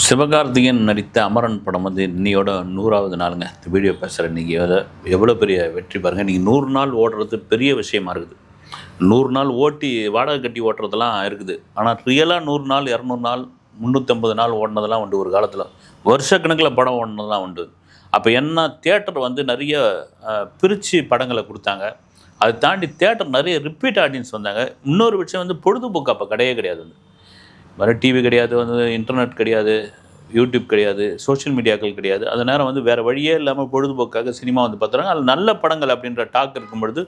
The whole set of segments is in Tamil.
சிவகார்த்திகேயன் நடித்த அமரன் படம் வந்து இன்னையோட 100வது நாளுங்க. இந்த வீடியோ பேசுகிறேன் இன்றைக்கி. அதை எவ்வளோ பெரிய வெற்றி பாருங்கள். இன்றைக்கி 100 நாள் ஓடுறது பெரிய விஷயமா இருக்குது. 100 நாள் ஓட்டி வாடகை கட்டி ஓட்டுறதெல்லாம் இருக்குது. ஆனால் ரியலாக 100 நாள் 200 நாள் 350 நாள் ஓடினதெல்லாம் உண்டு. ஒரு காலத்தில் வருஷக்கணக்கில் படம் ஓடினதெல்லாம் உண்டு. அப்போ என்ன தியேட்டர் வந்து நிறைய பிரித்து படங்களை கொடுத்தாங்க. அதை தாண்டி தியேட்டர் நிறைய ரிப்பீட் ஆடியன்ஸ் வந்தாங்க. இன்னொரு விஷயம் வந்து பொழுதுபோக்கு அப்போ கிடையவே கிடையாது. வேறு டிவி கிடையாது, வந்து இன்டர்நெட் கிடையாது, யூடியூப் கிடையாது, சோஷியல் மீடியாக்கள் கிடையாது. அது நேரம் வந்து வேறு வழியே இல்லாமல் பொழுதுபோக்காக சினிமா வந்து பார்த்துறாங்க. அது நல்ல படங்கள் அப்படின்ற டாக் இருக்கும் பொழுது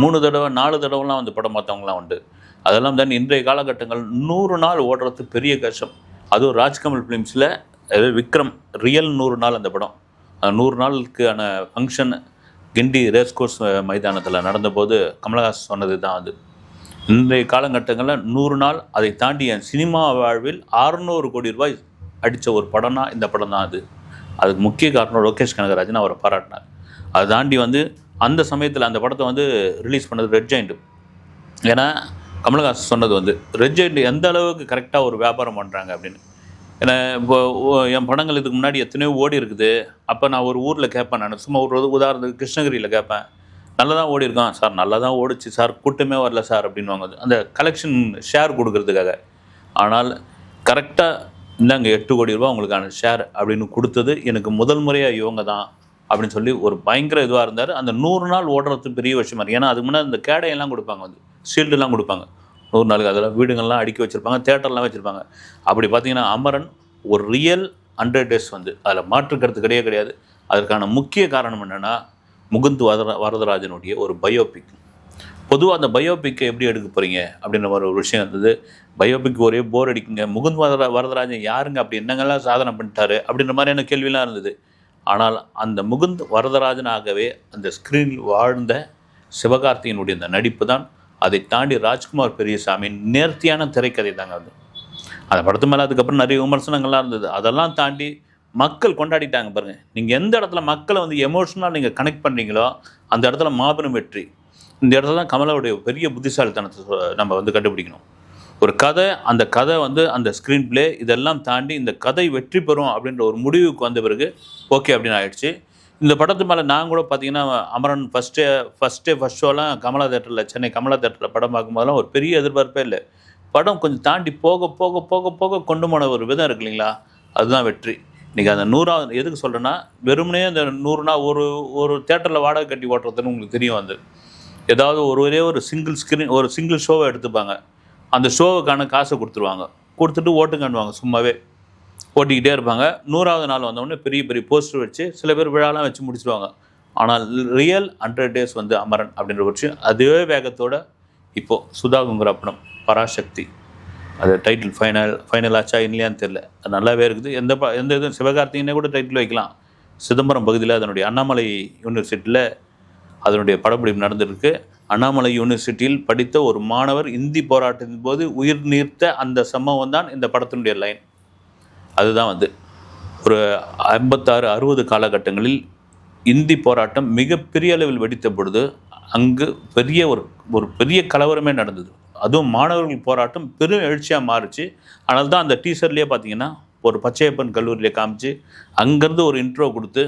3 தடவை 4 தடவைலாம் வந்து படம் பார்த்தவங்களாம் உண்டு. அதெல்லாம் தான் இன்றைய காலகட்டங்கள் 100 நாள் ஓடுறது பெரிய கஷ்டம். அதுவும் ராஜ்கமல் ஃபிலிம்ஸில் விக்ரம் ரியல் 100 நாள் அந்த படம். 100 நாளுக்கான ஃபங்க்ஷன் கிண்டி ரேஸ்கோர்ஸ் மைதானத்தில் நடந்தபோது கமலஹாசன் சொன்னது தான் அது. இன்றைய காலகட்டங்களில் 100 நாள் அதை தாண்டி என் சினிமா வாழ்வில் 600 கோடி ரூபாய் அடித்த ஒரு படம்னா இந்த படம் தான் அது. அதுக்கு முக்கிய காரணம் லோகேஷ் கனகராஜன் அவரை பாராட்டினார். அதை தாண்டி வந்து அந்த சமயத்தில் அந்த படத்தை வந்து ரிலீஸ் பண்ணது ரெட் ஜெயண்ட். ஏன்னா கமலஹாசன் சொன்னது வந்து ரெட் ஜெயண்ட் எந்த அளவுக்கு கரெக்டாக ஒரு வியாபாரம் பண்ணுறாங்க அப்படின்னு. ஏன்னா இப்போ என் படங்கள் இதுக்கு முன்னாடி எத்தனையோ ஓடி இருக்குது. அப்போ நான் ஒரு ஊரில் கேட்பேன், நான் சும்மா ஒரு உதாரணத்துக்கு கிருஷ்ணகிரியில் கேட்பேன், நல்லா தான் ஓடி இருக்கான் சார், நல்லா தான் ஓடிச்சு சார், கூட்டமே வரல சார் அப்படின்வாங்க. அந்த கலெக்ஷன் ஷேர் கொடுக்கறதுக்காக. ஆனால் கரெக்டாக இந்தாங்க 8 கோடி ரூபா உங்களுக்கான ஷேர் அப்படின்னு கொடுத்தது எனக்கு முதல் முறையாக இவங்க தான் அப்படின்னு சொல்லி ஒரு பயங்கர இதுவாக இருந்தார். அந்த 100 நாள் ஓடுறது பெரிய விஷயமா இருக்குது. ஏன்னா அதுக்கு முன்னாடி இந்த கேடையெல்லாம் கொடுப்பாங்க, வந்து ஷீல்டுலாம் கொடுப்பாங்க 100 நாளுக்கு. அதெல்லாம் வீடுங்கள்லாம் அடுக்கி வச்சுருப்பாங்க, தேட்டர்லாம் வச்சுருப்பாங்க. அப்படி பார்த்தீங்கன்னா அமரன் ஒரு ரியல் 100 days வந்து அதில் மாற்றுக்கிறது கிடையாது. அதற்கான முக்கிய காரணம் என்னென்னா முகுந்த் வரதராஜனுடைய ஒரு பயோபிக். பொதுவாக அந்த பயோபிக்கை எப்படி எடுக்க போகிறீங்க அப்படின்ற மாதிரி ஒரு விஷயம் இருந்தது. பயோபிக் ஒரே போர் அடிக்குங்க, முகுந்த் வரதராஜன் யாருங்க, அப்படி என்னங்கெல்லாம் சாதனை பண்ணிட்டாரு அப்படின்ற மாதிரியான கேள்வியெலாம் இருந்தது. ஆனால் அந்த முகுந்த் வரதராஜனாகவே அந்த ஸ்க்ரீனில் வாழ்ந்த சிவகார்த்திகேயனுடைய அந்த நடிப்பு தான். அதை தாண்டி ராஜ்குமார் பெரியசாமியின் நேர்த்தியான திரைக்கதை தாங்க அது. அந்த படத்து மேலே அதுக்கப்புறம் நிறைய விமர்சனங்கள்லாம் இருந்தது. அதெல்லாம் தாண்டி மக்கள் கொண்டாடிட்டாங்க பாருங்கள். நீங்கள் எந்த இடத்துல மக்களை வந்து எமோஷனலாக நீங்கள் கனெக்ட் பண்ணுறீங்களோ அந்த இடத்துல மாபெரும் வெற்றி. இந்த இடத்துல தான் கமலாவுடைய பெரிய புத்திசாலித்தனத்தை நம்ம வந்து கண்டுபிடிக்கணும். ஒரு கதை, அந்த கதை வந்து அந்த ஸ்க்ரீன் பிளே இதெல்லாம் தாண்டி இந்த கதை வெற்றி பெறும் அப்படின்ற ஒரு முடிவுக்கு வந்த பிறகு ஓகே அப்படின்னு ஆகிடுச்சு. இந்த படத்து மேலே நான் கூட பார்த்தீங்கன்னா அமரன் ஃபஸ்ட் ஷோலாம் கமலா தேட்டரில், சென்னை கமலா தேட்டரில் படம் பார்க்கும்போதெல்லாம் ஒரு பெரிய எதிர்பார்ப்பே இல்லை. படம் கொஞ்சம் தாண்டி போக போக போக போக கொண்டு போன ஒரு விதம் இருக்கு இல்லைங்களா, அதுதான் வெற்றி. இன்றைக்கி அந்த 100வது எதுக்கு சொல்கிறேன்னா, வெறுமனே அந்த 100 நாள் ஒரு தேட்டரில் வாடகை கட்டி ஓட்டுறதுன்னு உங்களுக்கு தெரியும். வந்து ஏதாவது ஒரே ஒரு சிங்கிள் ஸ்க்ரீன் ஒரு சிங்கிள் ஷோவை எடுத்துப்பாங்க. அந்த ஷோவுக்கான காசை கொடுத்துருவாங்க, கொடுத்துட்டு ஓட்டுங்கன்னுவாங்க. சும்மாவே ஓட்டிக்கிட்டே இருப்பாங்க. 100வது நாள் வந்தோடனே பெரிய பெரிய போஸ்டர் வச்சு சில பேர் விழாலாம் வச்சு முடிச்சுடுவாங்க. ஆனால் ரியல் 100 days வந்து அமரன் அப்படின்ற விஷயம் அதே வேகத்தோடு இப்போது சுதா குங்குராப்பணம் பராசக்தி அது டைட்டில் ஃபைனல் ஆச்சா இல்லையான்னு தெரில, அது நல்லாவே இருக்குது. எந்த இதுவும் சிவகார்த்திகேயனே கூட டைட்டில் வைக்கலாம். சிதம்பரம் பகுதியில் அதனுடைய அண்ணாமலை யூனிவர்சிட்டியில் அதனுடைய படப்பிடிப்பு நடந்திருக்கு. அண்ணாமலை யூனிவர்சிட்டியில் படித்த ஒரு மாணவர் இந்தி போராட்டத்தின் போது உயிர் நீர்த்த அந்த சம்பவம் தான் இந்த படத்தினுடைய லைன். அதுதான் வந்து ஒரு 56-60 காலகட்டங்களில் இந்தி போராட்டம் மிகப்பெரிய அளவில் வெடித்த பொழுது அங்கு ஒரு பெரிய கலவரமே நடந்தது. அதுவும் மாணவர்கள் போராட்டம் பெரும் எழுச்சியாக மாறுச்சு. ஆனால் தான் அந்த டீசர்லேயே பார்த்தீங்கன்னா ஒரு பச்சையப்பன் கல்லூரியில் காமிச்சு அங்கேருந்து ஒரு இன்ட்ரோ கொடுத்து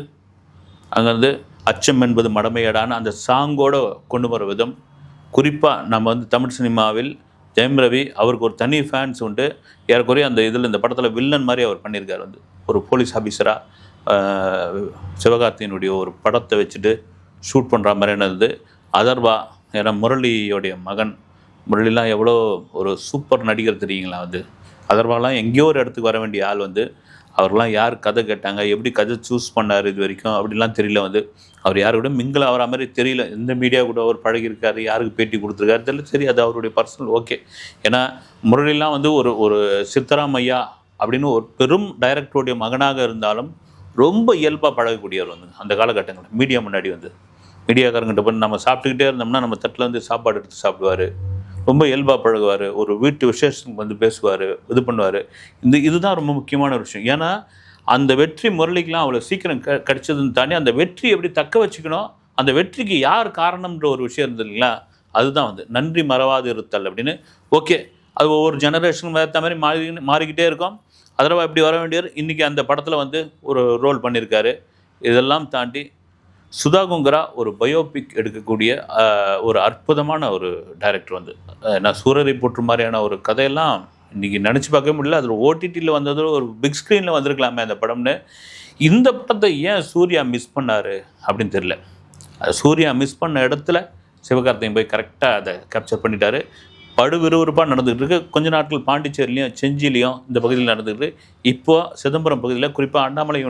அங்கேருந்து அச்சம் என்பது மடமையடான்னு அந்த சாங்கோடு கொண்டு வர விதம். குறிப்பாக நம்ம வந்து தமிழ் சினிமாவில் ஜெயம் ரவி அவருக்கு ஒரு தனி ஃபேன்ஸ் உண்டு. ஏறக்குறைய அந்த இந்த படத்தில் வில்லன் மாதிரி அவர் பண்ணியிருக்கார். வந்து ஒரு போலீஸ் ஆஃபீஸராக சிவகார்த்திகேயனுடைய ஒரு படத்தை வச்சுட்டு ஷூட் பண்ணுற மாதிரியான இருந்தது. அதர்வா ஏன்னா முரளியோடைய மகன், முரளிலாம் எவ்வளோ ஒரு சூப்பர் நடிகர் தெரியுங்களா. வந்து அதர்வாலாம் எங்கேயோ ஒரு இடத்துக்கு வர வேண்டிய ஆள். வந்து அவர்லாம் யார் கதை கேட்டாங்க, எப்படி கதை சூஸ் பண்ணார் இது வரைக்கும் அப்படிலாம் தெரியல. வந்து அவர் யாரு கூட மிங்கில் ஆகிற மாதிரி தெரியல. எந்த மீடியா கூட அவர் பழகியிருக்காரு, யாருக்கு பேட்டி கொடுத்துருக்காரு தெரியல. சரி, அது அவருடைய பர்சனல், ஓகே. ஏன்னா முரளிலாம் வந்து ஒரு சித்தராமையா அப்படின்னு ஒரு பெரும் டைரக்டருடைய மகனாக இருந்தாலும் ரொம்ப இயல்பாக பழகக்கூடியவர். வந்து அந்த காலகட்டங்களில் மீடியா முன்னாடி வந்து மீடியாக்காரங்கிட்ட பண்ணி நம்ம சாப்பிட்டுக்கிட்டே இருந்தோம்னா நம்ம தட்டில் வந்து சாப்பாடு எடுத்து சாப்பிடுவார், ரொம்ப இயல்பாக பழகுவார், ஒரு வீட்டு விசேஷத்துக்கு வந்து பேசுவார், இது பண்ணுவார். இதுதான் ரொம்ப முக்கியமான ஒரு விஷயம். ஏன்னா அந்த வெற்றி முரளிக்கெலாம் அவ்வளோ சீக்கிரம் கிடைச்சதுன்னு தாண்டி அந்த வெற்றி எப்படி தக்க வச்சுக்கணும், அந்த வெற்றிக்கு யார் காரணம்ன்ற ஒரு விஷயம் இருந்தது இல்லைங்களா, அதுதான் வந்து நன்றி மறவாது இருத்தல் அப்படின்னு. ஓகே, அது ஒவ்வொரு ஜெனரேஷனுக்கு ஏற்ற மாதிரி மாறிக்கிட்டே இருக்கும். அதர்வா இப்படி வர வேண்டியவர் இன்றைக்கி அந்த படத்தில் வந்து ஒரு ரோல் பண்ணியிருக்காரு. இதெல்லாம் தாண்டி சுதா கொங்கரா ஒரு பயோபிக் எடுக்கக்கூடிய ஒரு அற்புதமான ஒரு டைரக்டர் வந்து. நான் சூரரை போற்று மாதிரியான ஒரு கதையெல்லாம் இன்றைக்கி நினச்சி பார்க்கவே முடியல. அதில் ஓடிடியில் வந்தது ஒரு பிக் ஸ்க்ரீனில் வந்திருக்கலாமே அந்த படம்னு. இந்த படத்தை ஏன் சூர்யா மிஸ் பண்ணார் அப்படின்னு தெரியல. சூர்யா மிஸ் பண்ண இடத்துல சிவகார்த்திகேயன் போய் கரெக்டாக அதை கேப்சர் பண்ணிட்டாரு. படு விறுவிறுப்பாக நடந்துகிட்டு இருக்குது. கொஞ்ச நாட்கள் பாண்டிச்சேரிலையும் செஞ்சிலையும் இந்த பகுதியில் நடந்துக்கிட்டு, இப்போது சிதம்பரம் பகுதியில் குறிப்பாக அண்ணாமலை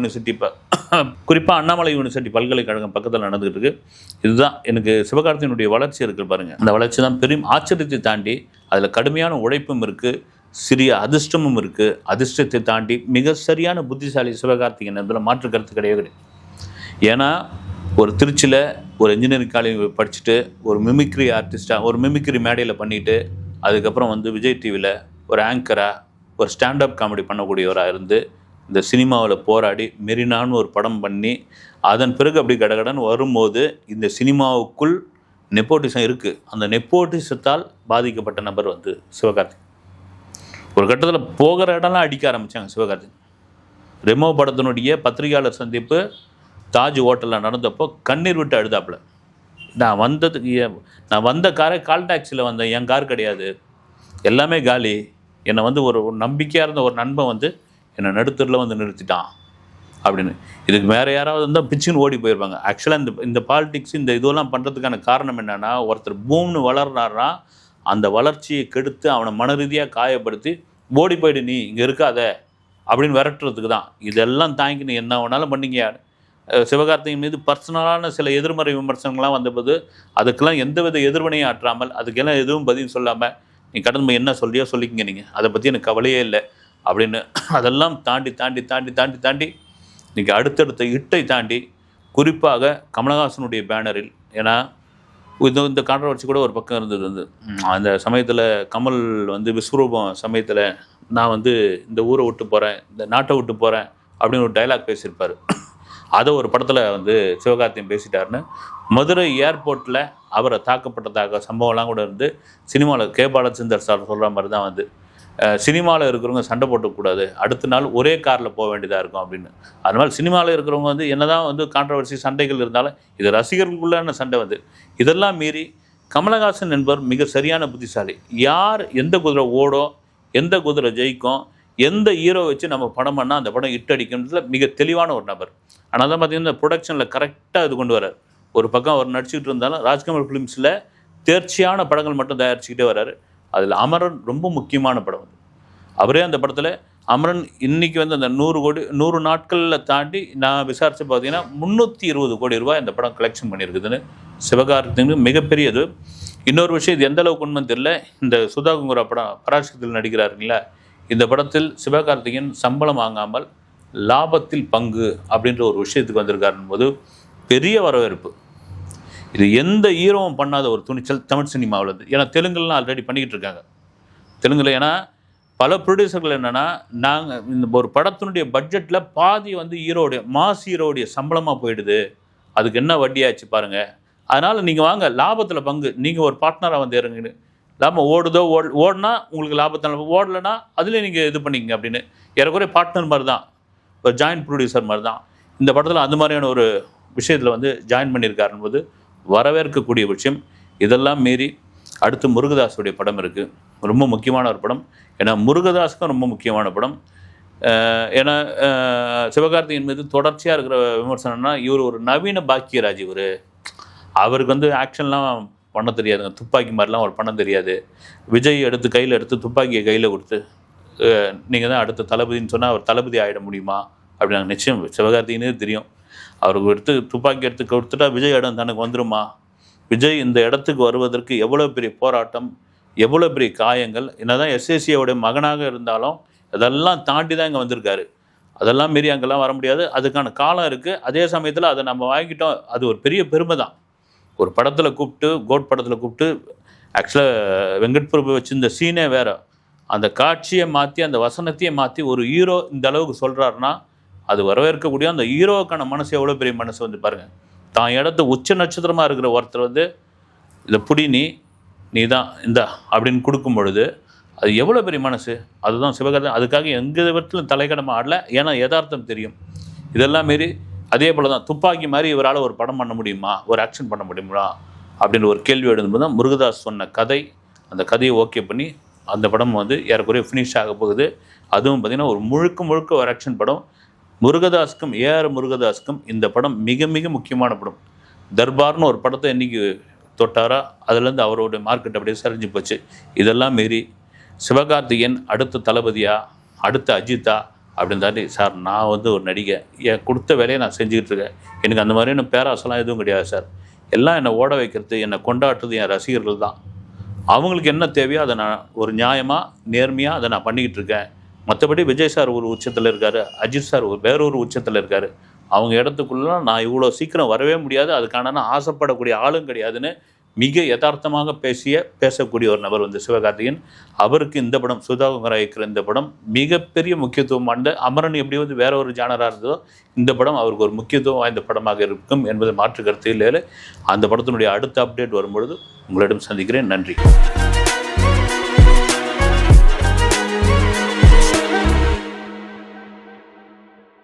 யூனிவர்சிட்டி பல்கலைக்கழகம் பக்கத்தில் நடந்துகிட்டு இருக்குது. இதுதான் எனக்கு சிவகார்த்திகேயனுடைய வளர்ச்சி இருக்குது பாருங்கள். அந்த வளர்ச்சி தான் பெரும் ஆச்சரியத்தை தாண்டி அதில் கடுமையான உழைப்பும் இருக்குது, சிறிய அதிர்ஷ்டமும் இருக்குது. அதிர்ஷ்டத்தை தாண்டி மிக சரியான புத்திசாலி சிவகார்த்திகேயன் என்பதில் மாற்று கருத்து கிடையவே கிடையாது. ஏன்னா ஒரு திருச்சியில் ஒரு இன்ஜினியரிங் காலேஜ் படிச்சுட்டு ஒரு மிமிக்ரி ஆர்டிஸ்டாக ஒரு மிமிக்ரி மேடையில் பண்ணிவிட்டு அதுக்கப்புறம் வந்து விஜய் டிவியில் ஒரு ஆங்கராக ஒரு ஸ்டாண்டப் காமெடி பண்ணக்கூடியவராக இருந்து இந்த சினிமாவில் போராடி மெரினான்னு ஒரு படம் பண்ணி அதன் பிறகு அப்படி கடகடன்னு வரும்போது இந்த சினிமாவுக்குள் நெப்போட்டிசம் இருக்குது. அந்த நெப்போட்டிசத்தால் பாதிக்கப்பட்ட நபர் வந்து சிவகார்த்திகேயன். ஒரு கட்டத்தில் போகிற இடம்லாம் அடிக்க ஆரம்பித்தாங்க சிவகார்த்திகேயன். ரெமோ படத்தினுடைய பத்திரிகையாளர் சந்திப்பு தாஜ் ஹோட்டலில் நடந்தப்போ கண்ணீர் விட்டு அழுதாப்புல. நான் வந்த காரை கால் டாக்ஸியில் வந்தேன், என் கார் கிடையாது, எல்லாமே காலி. என்னை வந்து ஒரு நம்பிக்கையாக இருந்த ஒரு நண்பன் வந்து என்னை நடுத்தரில் வந்து நிறுத்திட்டான் அப்படின்னு. இதுக்கு வேறு யாராவது இருந்தால் பிச்சுன்னு ஓடி போயிருப்பாங்க. ஆக்சுவலாக இந்த பாலிடிக்ஸ் இந்த இதெல்லாம் பண்ணுறதுக்கான காரணம் என்னென்னா, ஒருத்தர் பூம்னு வளர்றாருனா அந்த வளர்ச்சியை கெடுத்து அவனை மன ரீதியாக காயப்படுத்தி ஓடி போயிடு நீ இங்கே இருக்காத அப்படின்னு விரட்டுறதுக்கு தான். இதெல்லாம் தாங்கி நீ என்ன வேணாலும் பண்ணிங்க. சிவகார்த்திகேயன் மீது பர்சனலான சில எதிர்மறை விமர்சனங்கள்லாம் வந்தபோது அதுக்கெல்லாம் எந்தவித எதிர்வினையும் ஆற்றாமல் அதுக்கெல்லாம் எதுவும் பதில் சொல்லாமல் நீ கடந்து என்ன சொல்லியோ சொல்லிக்கிங்க, நீங்கள் அதை பற்றி எனக்கு கவலையே இல்லை அப்படின்னு அதெல்லாம் தாண்டி தாண்டி தாண்டி தாண்டி தாண்டி இன்றைக்கி அடுத்தடுத்த இட்டை தாண்டி குறிப்பாக கமலஹாசனுடைய பேனரில், ஏன்னா இந்த கான்ட்ரவர்சி கூட ஒரு பக்கம் இருந்தது வந்து அந்த சமயத்தில் கமல் வந்து விஸ்வரூபம் சமயத்தில் நான் வந்து இந்த ஊரை விட்டு போகிறேன், இந்த நாட்டை விட்டு போகிறேன் அப்படின்னு ஒரு டைலாக் பேசியிருப்பார். அதை ஒரு படத்தில் வந்து சிவகார்த்திகேயன் பேசிட்டாருன்னு மதுரை ஏர்போர்ட்டில் அவரை தாக்கப்பட்டதாக சம்பவம்லாம் கூட இருந்து சினிமாவில் கே பாலச்சந்தர் சார் சொல்கிற மாதிரி தான் வந்து சினிமாவில் இருக்கிறவங்க சண்டை போட்டக்கூடாது, அடுத்த நாள் ஒரே காரில் போக வேண்டியதாக இருக்கும் அப்படின்னு. அதனால் சினிமாவில் இருக்கிறவங்க வந்து என்ன தான் வந்து கான்ட்ரவர்சி சண்டைகள் இருந்தாலும் இது ரசிகர்களுக்குள்ளான சண்டை வந்து இதெல்லாம் மீறி கமலஹாசன் என்பவர் மிக சரியான புத்திசாலி. யார் எந்த குதிரை ஓடும், எந்த குதிரை ஜெயிக்கும், எந்த ஹீரோ வச்சு நம்ம படம் பண்ணால் அந்த படம் ஹிட் அடிக்கிறதுல மிக தெளிவான ஒரு நபர். ஆனால் தான் பார்த்திங்கன்னா இந்த ப்ரொடக்ஷனில் கரெக்டாக இது கொண்டு வரார். ஒரு பக்கம் அவர் நடிச்சுக்கிட்டு இருந்தாலும் ராஜ்கமல் ஃபிலிம்ஸில் தேர்ச்சியான படங்கள் மட்டும் தயாரிச்சுக்கிட்டே வர்றாரு. அதில் அமரன் ரொம்ப முக்கியமான படம் வந்து. அவரே அந்த படத்தில் அமரன் இன்றைக்கி வந்து அந்த 100 நாட்களில் தாண்டி நான் விசாரித்து பார்த்தீங்கன்னா 320 கோடி ரூபாய் இந்த படம் கலெக்ஷன் பண்ணியிருக்குதுன்னு சிவகார்த்திகேயன் மிகப்பெரியது. இன்னொரு விஷயம், இது எந்த அளவுக்கு உண்மைன்னு தெரியல, இந்த சுதா கொங்கரா படம் பராசக்தியில் நடிக்கிறாருங்களா, இந்த படத்தில் சிவகார்த்திகேயன் சம்பளம் வாங்காமல் லாபத்தில் பங்கு அப்படின்ற ஒரு விஷயத்துக்கு வந்திருக்காருன்னு போது பெரிய வரவேற்பு. இது எந்த ஹீரோவும் பண்ணாத ஒரு துணிச்சல் தமிழ் சினிமாவில் இருந்து. ஏன்னா தெலுங்குலாம் ஆல்ரெடி பண்ணிக்கிட்டு இருக்காங்க தெலுங்கில். ஏன்னா பல ப்ரொடியூசர்கள் என்னென்னா, நாங்கள் இந்த ஒரு படத்தினுடைய பட்ஜெட்டில் பாதி வந்து மாஸ் ஹீரோடைய சம்பளமாக போயிடுது, அதுக்கு என்ன வட்டியாச்சு பாருங்கள், அதனால் நீங்கள் வாங்க லாபத்தில் பங்கு, நீங்கள் ஒரு பார்ட்னராக வந்து இறங்குன்னு. லாபம் ஓடுதோ ஓடினா உங்களுக்கு லாபத்தில், ஓடலைன்னா அதுலேயே நீங்கள் இது பண்ணிக்கங்க அப்படின்னு. ஏறக்குறைய பார்ட்னர் மாதிரி தான், ஒரு ஜாயின்ட் ப்ரொடியூசர் மாதிரி தான். இந்த படத்தில் அந்த மாதிரியான ஒரு விஷயத்தில் வந்து ஜாயின் பண்ணியிருக்காருன்னு போது வரவேற்கக்கூடிய விஷயம். இதெல்லாம் மீறி அடுத்து முருகதாஸுடைய படம் இருக்குது, ரொம்ப முக்கியமான ஒரு படம். ஏன்னா முருகதாஸுக்கும் ரொம்ப முக்கியமான படம். ஏன்னா சிவகார்த்திகேயன் மீது தொடர்ச்சியாக இருக்கிற விமர்சனம்னா இவர் ஒரு நவீன பாக்கியராஜ். அவருக்கு வந்து ஆக்ஷன்லாம் பண்ண தெரியாதுங்க, துப்பாக்கி மாதிரிலாம் அவர் பண்ண தெரியாது. விஜய் கையில் எடுத்து துப்பாக்கியை கையில் கொடுத்து நீங்கள் தான் அடுத்த தளபதின்னு சொன்னால் அவர் தளபதி ஆகிட முடியுமா அப்படின்னாங்க. நிச்சயம் சிவகார்த்திகேயனே தெரியும், அவருக்கு துப்பாக்கி எடுத்து கொடுத்துட்டா விஜய் இடம் தனக்கு வந்துடுமா, விஜய் இந்த இடத்துக்கு வருவதற்கு எவ்வளோ பெரிய போராட்டம், எவ்வளோ பெரிய காயங்கள். என்னதான் எஸ்ஏசியோடைய மகனாக இருந்தாலும் அதெல்லாம் தாண்டி தான் இங்கே வந்திருக்காரு. அதெல்லாம் மீறி அங்கெல்லாம் வர முடியாது, அதுக்கான காலம் இருக்குது. அதே சமயத்தில் அதை நம்ம வாங்கிட்டோம், அது ஒரு பெரிய பெருமை தான். ஒரு படத்தில் கூப்பிட்டு, கோட் படத்தில் கூப்பிட்டு, ஆக்சுவலாக வெங்கட் பிரபு வச்சிருந்த சீனே வேறு, அந்த காட்சியை மாற்றி அந்த வசனத்தையே மாற்றி ஒரு ஹீரோ இந்த அளவுக்கு சொல்கிறாருன்னா அது வரவேற்கக்கூடிய அந்த ஹீரோவுக்கான மனசு எவ்வளோ பெரிய மனசு வந்து பாருங்கள். தான் இடத்து உச்ச நட்சத்திரமாக இருக்கிற ஒருத்தர் வந்து இதை புடி நீ தான் இந்தா அப்படின்னு கொடுக்கும் பொழுது அது எவ்வளோ பெரிய மனசு. அதுதான் சிவகார்த்திகேயன். அதுக்காக எந்த விதத்திலும் தலைக்கடமை ஆடல. ஏன்னா யதார்த்தம் தெரியும். இதெல்லாம் மாரி அதே போல் தான் துப்பாக்கி மாதிரி இவரால் ஒரு படம் பண்ண முடியுமா, ஒரு ஆக்ஷன் பண்ண முடியுமா அப்படின்னு ஒரு கேள்வி எழுதும்போது தான் முருகதாஸ் சொன்ன கதை, அந்த கதையை ஓகே பண்ணி அந்த படம் வந்து ஏறக்குறைய ஃபினிஷ் ஆக போகுது. அதுவும் பார்த்திங்கன்னா ஒரு முழுக்க ஒரு ஆக்ஷன் படம். முருகதாஸுக்கும் ஏஆர் முருகதாஸுக்கும் இந்த படம் மிக மிக முக்கியமான படம். தர்பார்னு ஒரு படத்தை இன்றைக்கி தொட்டாரா, அதுலேருந்து அவரோட மார்க்கெட் அப்படியே சரிஞ்சு போச்சு. இதெல்லாம் மீறி சிவகார்த்திகேயன் அடுத்த தளபதியா, அடுத்த அஜித்தா அப்படின்னு தாண்டி, சார் நான் வந்து ஒரு நடிகை, என் கொடுத்த வேலையை நான் செஞ்சுக்கிட்டு இருக்கேன். எனக்கு அந்த மாதிரியான பேராசெல்லாம் எதுவும் கிடையாது சார். எல்லாம் என்னை ஓட வைக்கிறது, என்னை கொண்டாடுறது என் ரசிகர்கள் தான். அவங்களுக்கு என்ன தேவையோ அதை நான் ஒரு நியாயமாக நேர்மையாக அதை நான் பண்ணிக்கிட்டு இருக்கேன். மற்றபடி விஜய் சார் ஒரு உச்சத்தில் இருக்கார், அஜித் சார் வேறொரு உச்சத்தில் இருக்கார். அவங்க இடத்துக்குள்ளே நான் இவ்வளோ சீக்கிரம் வரவே முடியாது, அதுக்கான நான் ஆசைப்படக்கூடிய ஆளும் கிடையாதுன்னு மிக யதார்த்தமாக பேசக்கூடிய ஒரு நபர் வந்து சிவகார்த்திகேயன். அவருக்கு இந்த படம் சுதாகர் இருக்கிற இந்த படம் மிகப்பெரிய முக்கியத்துவம் வாய்ந்த, அமரன் எப்படி வந்து வேற ஒரு ஜானராக இருந்ததோ இந்த படம் அவருக்கு ஒரு முக்கியத்துவம் வாய்ந்த படமாக இருக்கும் என்பது மாற்று கருத்து இல்லை. அந்த படத்தினுடைய அடுத்த அப்டேட் வரும்பொழுது உங்களிடம் சந்திக்கிறேன். நன்றி.